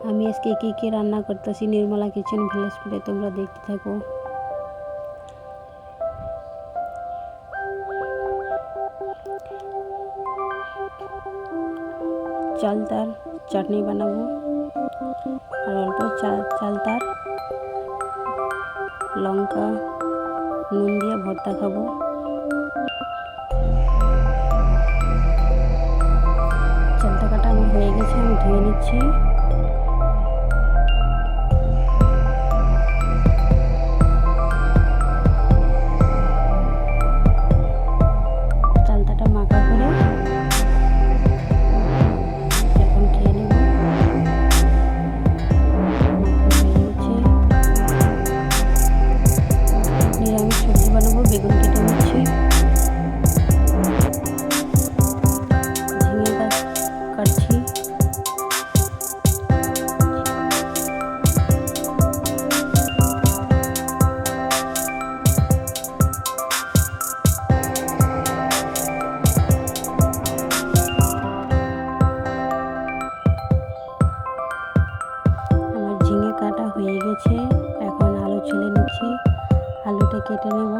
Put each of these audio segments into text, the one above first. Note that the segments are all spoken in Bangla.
আমি আজকে কী কী রান্না করতেছি নির্মলা কিচেন ভিলেজ ফুডে, তোমরা দেখতে থাকো। চালতার চাটনি বানাবো আর অল্প চালতার লঙ্কা নুন দিয়ে ভর্তা খাবো। চালতা কাটা আমার হয়ে গেছে, আমি ধুয়ে নিচ্ছি। চালতাটা মাখা করে এখন খেয়ে নেব। নিরামিষ সবজি বানাবো, বেগুন কেটে নিচ্ছি, ঝিঙে কাটছি, ঝিঙে কাটা হয়ে গেছে। এখন আলু ছুলে নিচ্ছি, আলুটা কেটে নেব।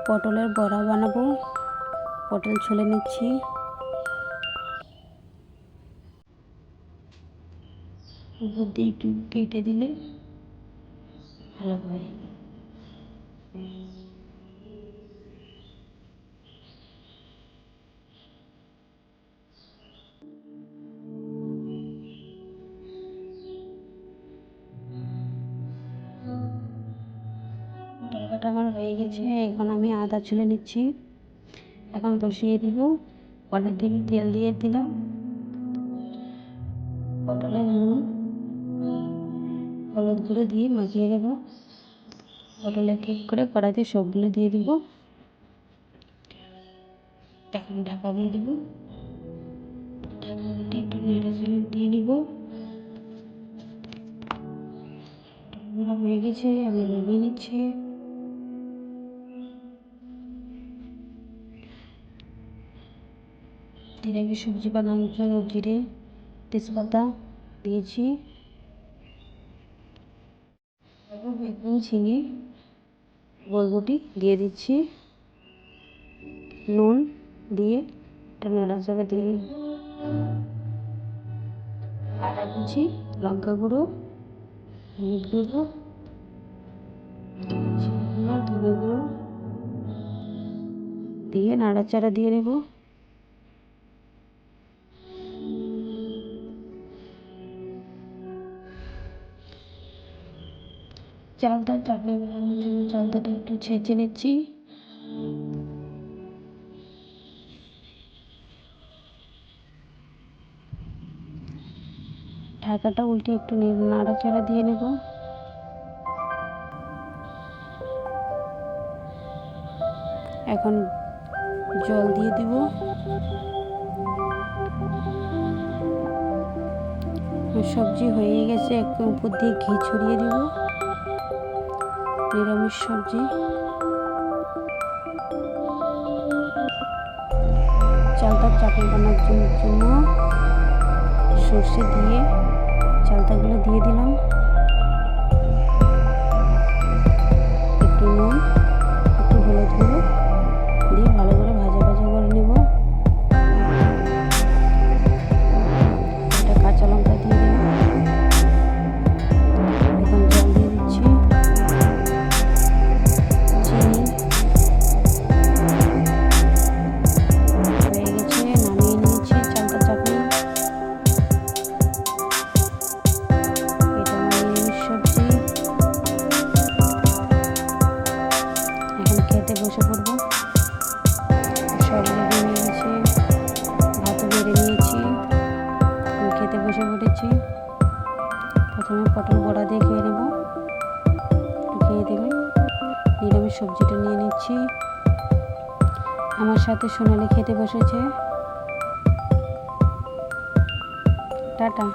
পটলের বড়া বানাবো, পটল ছুলে নিচ্ছি। উপর দিয়ে একটু কেটে দিলে ভালো হয়। তরকাটা আমার হয়ে গেছে, এখন আমি আদা ছুলে নিচ্ছি। এখন বসিয়ে দিব, কড়াই থেকে তেল দিয়ে দিলাম, পটলের নুন হলুদ গুঁড়ো দিয়ে মাখিয়ে দেবো। পটল এক এক করে কড়াইতে সবগুলো দিয়ে দিব। এখন ঢাকা দিয়ে দিব, একটু নেড়ে দিয়ে নিব। হয়ে গেছে, আমি নামিয়ে নিচ্ছি। নিরামিষ সবজি বানানোর জন্য জিরে তেজপাতা দিয়েছি, বেগুন ঝিঙে বরবটি দিয়ে দিচ্ছি, নুন দিয়ে নাড়াচাড়া দিয়ে আদা কুচি, লঙ্কা গুঁড়ো, হলুদ গুঁড়ো, ধনে গুঁড়ো দিয়ে নাড়াচাড়া দিয়ে নেব। চালতার চাটনি বানানোর জন্য চালতাটা একটু ছেঁচে নিচ্ছি। ঢাকাটা উল্টে একটু নাড়াচাড়া দিয়ে নেব। এখন জল দিয়ে দিব। সবজি হয়ে গেছে, একটু উপর দিয়ে ঘি ছড়িয়ে দিব। নিরামিষ সবজি। চালতার চাটনি বানানোর জন্য সর্ষে দিয়ে চালতাগুলো দিয়ে দিলাম, একটু নুন একটু হলুদ গুঁড়ো দিয়ে ভালো করে ভাজা ভাজা করে নেব। একটা কাঁচা লঙ্কা দিয়ে দিলাম। এখন জল দিয়ে দিচ্ছি, চিনি হয়ে গেছে, নামিয়ে নিয়েছি চালতা চাটনি। এটা আমার নিরামিষ সবজি। এখন খেতে বসে পড়বো। সব রেডি হয়ে গেছে, ভাতও বেড়ে নিয়েছি, খেতে বসে পড়েছি। প্রথমে পটল বড়া দিয়ে খেয়ে নেব, একটু খেয়ে দেবে। নিরামিষ সবজিটা নিয়ে নিচ্ছি। আমার সাথে সোনালি খেতে বসেছে। টাটা।